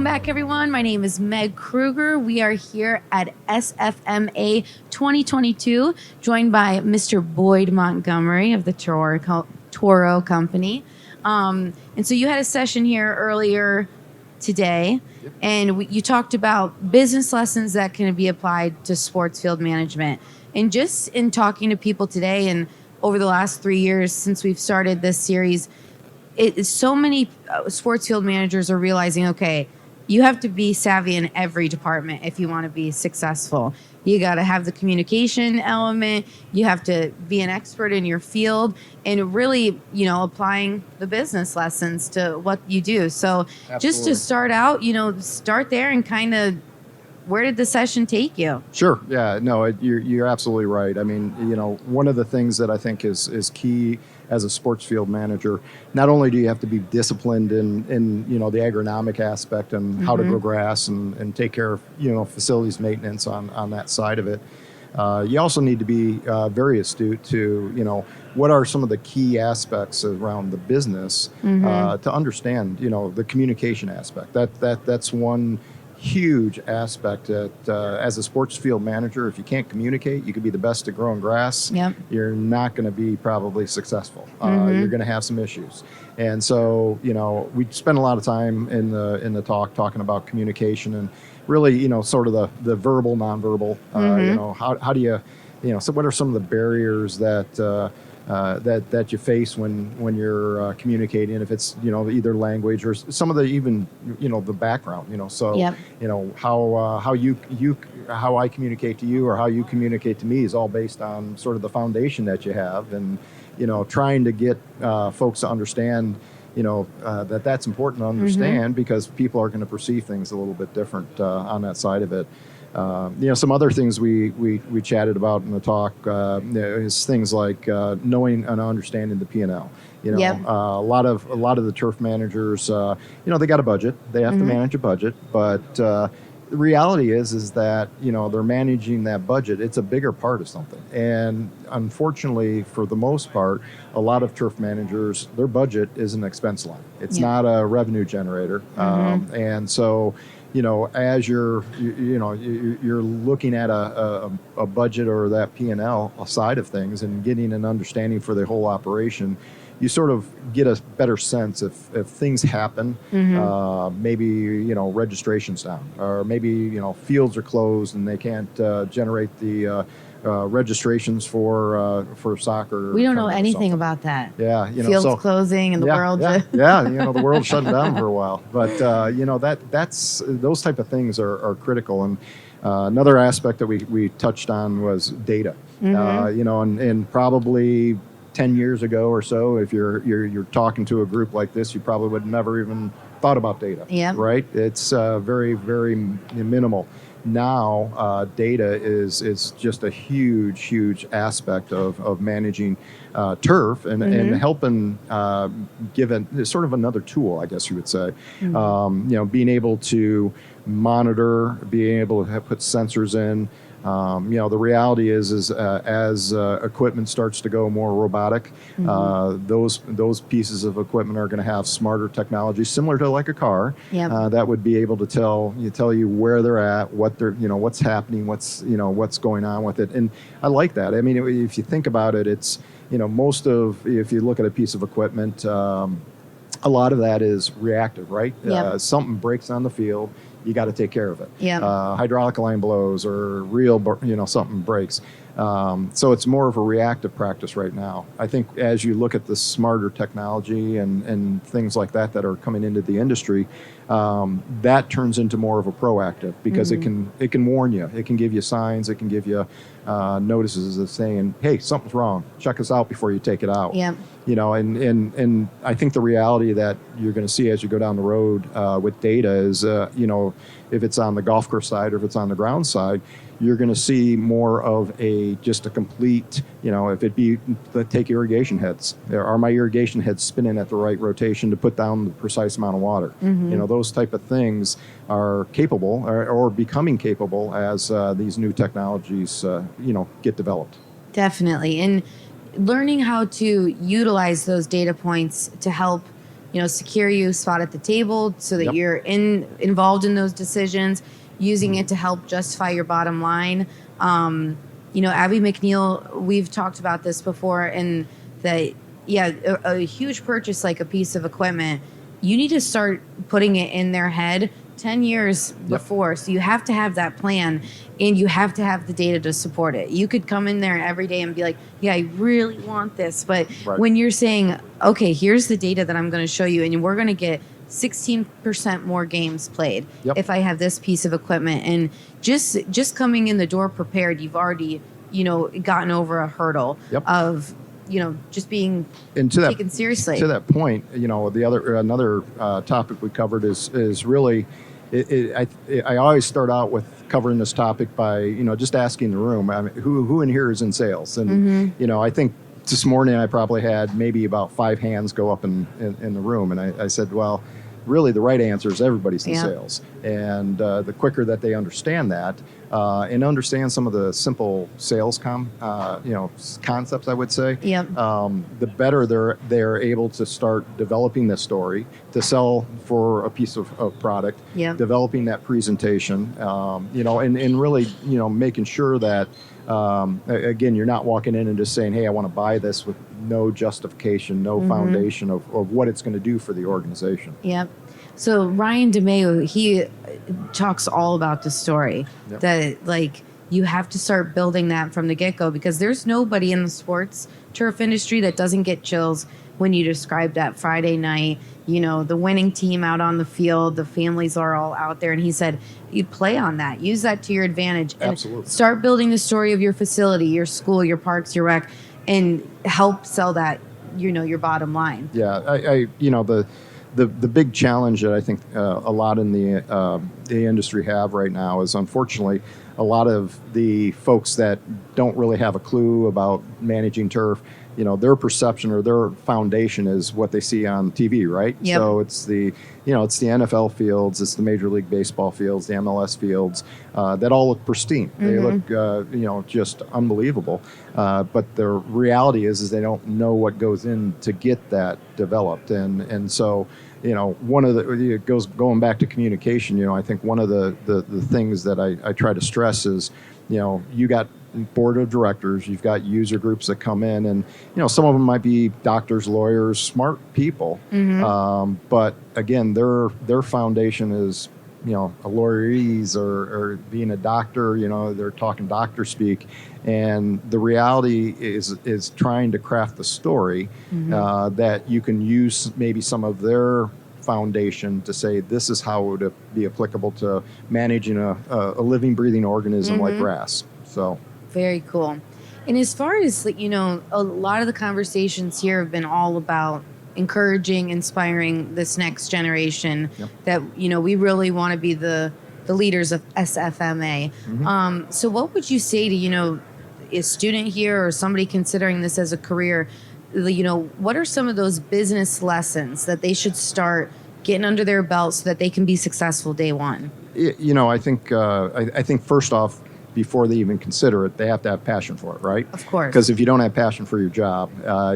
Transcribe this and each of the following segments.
back, everyone. My name is Meg Kruger. We are here at SFMA 2022, joined by Mr. Boyd Montgomery of the Toro Company. And so you had a session here earlier today, and you talked about business lessons that can be applied to sports field management. And just in talking to people today and over the last 3 years since we've started this series, so many sports field managers are realizing, okay, you have to be savvy in every department if you want to be successful. You got to have the communication element. You have to be an expert in your field and really, applying the business lessons to what you do. So Absolutely. Just to start out, start there and kind of, where did the session take you? Sure. Yeah. No, you're absolutely right. I mean, one of the things that I think is key as a sports field manager, not only do you have to be disciplined in the agronomic aspect and how to grow grass and take care of, facilities maintenance on that side of it, you also need to be very astute to, what are some of the key aspects around the business to understand, the communication aspect. That's one huge aspect that as a sports field manager, if you can't communicate, you could be the best at growing grass. Yep. You're not going to be probably successful. You're going to have some issues. And so, we spend a lot of time in the talking about communication and really, sort of the verbal, nonverbal, how do you, so what are some of the barriers that you face when you're communicating, if it's either language or some of the even the background, so yep. How I communicate to you or how you communicate to me is all based on sort of the foundation that you have, and trying to get folks to understand that's important to understand because people are going to perceive things a little bit different on that side of it. Some other things we chatted about in the talk is things like knowing and understanding the P&L. Yep. A lot of the turf managers, they got a budget. They have to manage a budget, but the reality is that they're managing that budget. It's a bigger part of something, and unfortunately, for the most part, a lot of turf managers, their budget is an expense line. It's not a revenue generator, and so. As you're looking at a budget or that P&L side of things and getting an understanding for the whole operation, you sort of get a better sense if things happen, maybe, registration's down, or maybe, fields are closed and they can't generate the registrations for soccer. We don't know anything about that. Yeah, fields closing and the world. The world's shutting down for a while. But that's those type of things are critical. And another aspect that we touched on was data. And probably 10 years ago or so, if you're talking to a group like this, you probably would never even thought about data. Yeah. Right. It's very, very minimal. Now, data is just a huge aspect of managing turf and helping give it sort of another tool, I guess you would say. Being able to monitor, being able to put sensors in. The reality is as equipment starts to go more robotic, those pieces of equipment are going to have smarter technology, similar to like a car, that would be able to tell you where they're at, what they're, what's happening, what's going on with it. And I like that. I mean, if you think about it, it's, if you look at a piece of equipment, a lot of that is reactive, right? Yep. Something breaks on the field, you got to take care of it. Yeah. Hydraulic line blows or something breaks. So it's more of a reactive practice right now. I think as you look at the smarter technology and things like that are coming into the industry, that turns into more of a proactive because it can warn you. It can give you signs. It can give you notices of saying, hey, something's wrong. Check us out before you take it out. Yeah. And I think the reality that you're going to see as you go down the road with data is, if it's on the golf course side or if it's on the ground side, you're going to see more of just a complete, if it be, take irrigation heads. Are my irrigation heads spinning at the right rotation to put down the precise amount of water? Those type of things are capable or becoming capable as these new technologies, get developed. Definitely. And learning how to utilize those data points to help secure you spot at the table so that Yep. you're involved in those decisions, using it to help justify your bottom line. Abby McNeil, we've talked about this before, and that, a huge purchase like a piece of equipment, you need to start putting it in their head 10 years before. So you have to have that plan, and you have to have the data to support it. You could come in there every day and be like, yeah, I really want this. But when you're saying, okay, here's the data that I'm going to show you, and we're going to get 16% more games played if I have this piece of equipment, and just coming in the door prepared, you've already gotten over a hurdle of just being taken seriously. To that point, another topic we covered is really, I always start out with covering this topic by just asking the room, I mean, who in here is in sales, and I think this morning I probably had maybe about 5 hands go up in the room, and I said, well, really the right answer is everybody's in sales, and the quicker that they understand that and understand some of the simple sales concepts, I would say, the better they're able to start developing this story to sell for a piece of product, developing that presentation, and really making sure that again, you're not walking in and just saying, hey, I want to buy this with no justification, no foundation of what it's going to do for the organization. Yep. So Ryan DeMeo, he talks all about the story that, like, you have to start building that from the get-go, because there's nobody in the sports turf industry that doesn't get chills when you describe that Friday night, the winning team out on the field, the families are all out there. And he said, you play on that, use that to your advantage, and start building the story of your facility, your school, your parks, your rec, and help sell that, your bottom line. Yeah. The big challenge that I think a lot in the industry have right now is, unfortunately, a lot of the folks that don't really have a clue about managing turf, their perception or their foundation is what they see on TV, right? So it's the NFL fields, it's the Major League Baseball fields, the MLS fields that all look pristine. They look, just unbelievable. But the reality is they don't know what goes in to get that developed, and so. One of going back to communication, I think one of the things that I try to stress is, you got board of directors, you've got user groups that come in, and, some of them might be doctors, lawyers, smart people. But again, their foundation is, a lawyerese or being a doctor, they're talking doctor speak. And the reality is trying to craft the story that you can use maybe some of their foundation to say, this is how it would be applicable to managing a living, breathing organism like grass. So very cool. And as far as, a lot of the conversations here have been all about encouraging, inspiring this next generation that, we really want to be the leaders of SFMA. So what would you say to, a student here or somebody considering this as a career, what are some of those business lessons that they should start getting under their belt so that they can be successful day one? I think first off, before they even consider it, they have to have passion for it, right? Of course. Because if you don't have passion for your job,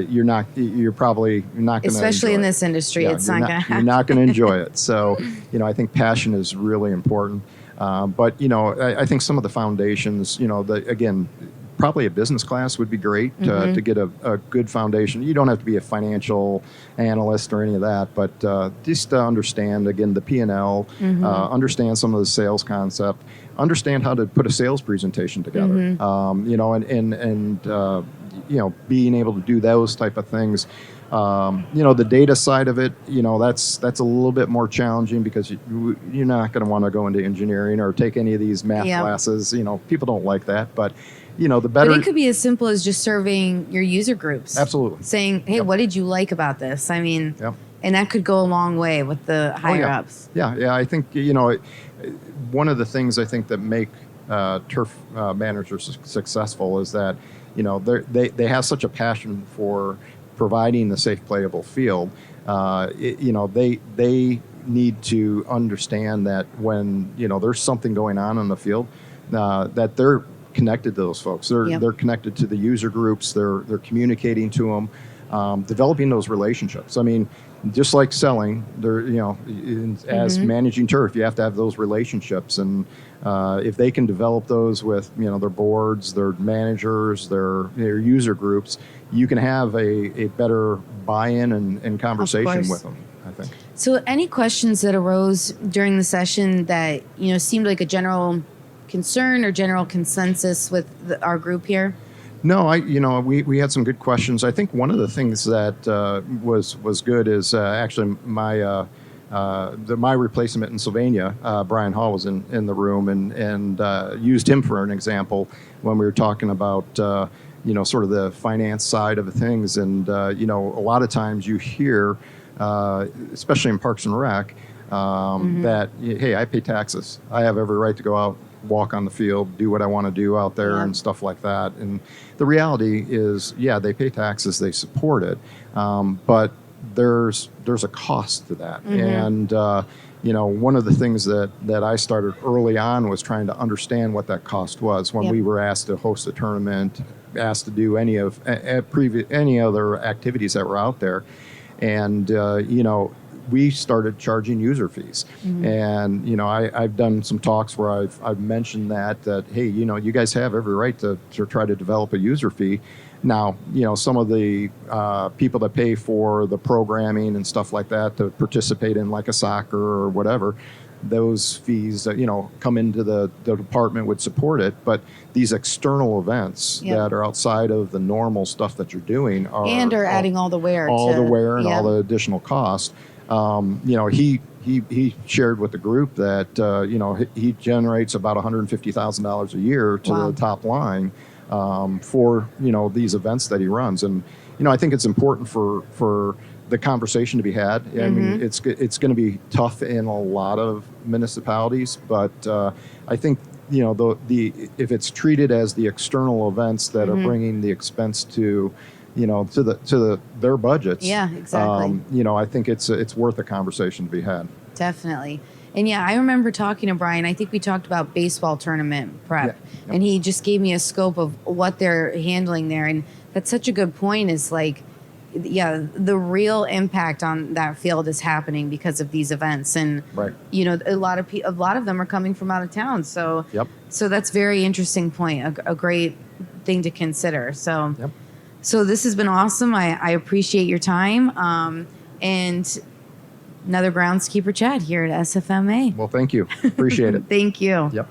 you're probably not going to. Especially in this industry, it's not going to happen. You're not going to enjoy it. So, I think passion is really important. But I think some of the foundations, again, probably a business class would be great to get a good foundation. You don't have to be a financial analyst or any of that, but just to understand, again, the P&L, understand some of the sales concept, understand how to put a sales presentation together, being able to do those type of things. The data side of it, that's a little bit more challenging because you're not going to want to go into engineering or take any of these math classes. People don't like that, but the better. But it could be as simple as just surveying your user groups. Absolutely. Saying, hey, what did you like about this? I mean, and that could go a long way with the higher ups. Yeah. I think, one of the things I think that make turf managers successful is that, they have such a passion for providing the safe playable field. They need to understand that when, there's something going on the field, that they're connected to those folks. They're connected to the user groups. They're communicating to them, developing those relationships. I mean, just like selling, as managing turf, you have to have those relationships, and if they can develop those with their boards, their managers, their user groups, you can have a better buy-in and conversation with them, I think. So any questions that arose during the session that seemed like a general concern or general consensus with our group here? No, we had some good questions. I think one of the things that was good is actually my replacement in Sylvania, Brian Hall, was in the room and used him for an example when we were talking about sort of the finance side of things. And a lot of times you hear, especially in Parks and Rec, that, hey, I pay taxes. I have every right to go out, walk on the field, do what I want to do out there, and stuff like that. And the reality is, they pay taxes, they support it, but there's a cost to that. And one of the things that I started early on was trying to understand what that cost was when we were asked to host a tournament, asked to do any other activities that were out there. And we started charging user fees. And I've done some talks where I've mentioned that hey, you guys have every right to try to develop a user fee. Now, some of the people that pay for the programming and stuff like that to participate in like a soccer or whatever, those fees that come into the department would support it. But these external events that are outside of the normal stuff that you're doing are adding all the wear and all the additional cost. He shared with the group that he generates about $150,000 a year to the top line for these events that he runs. And I think it's important for the conversation to be had. I mean, it's going to be tough in a lot of municipalities, but I think if it's treated as the external events that are bringing the expense to their budgets. Yeah, exactly. I think it's worth a conversation to be had. Definitely. And I remember talking to Brian. I think we talked about baseball tournament prep, and he just gave me a scope of what they're handling there. And that's such a good point. Is like, the real impact on that field is happening because of these events, and a lot of them are coming from out of town. So so that's very interesting point. A great thing to consider. So. So this has been awesome. I appreciate your time. And another groundskeeper chat here at SFMA. Well, thank you. Appreciate it. Thank you. Yep.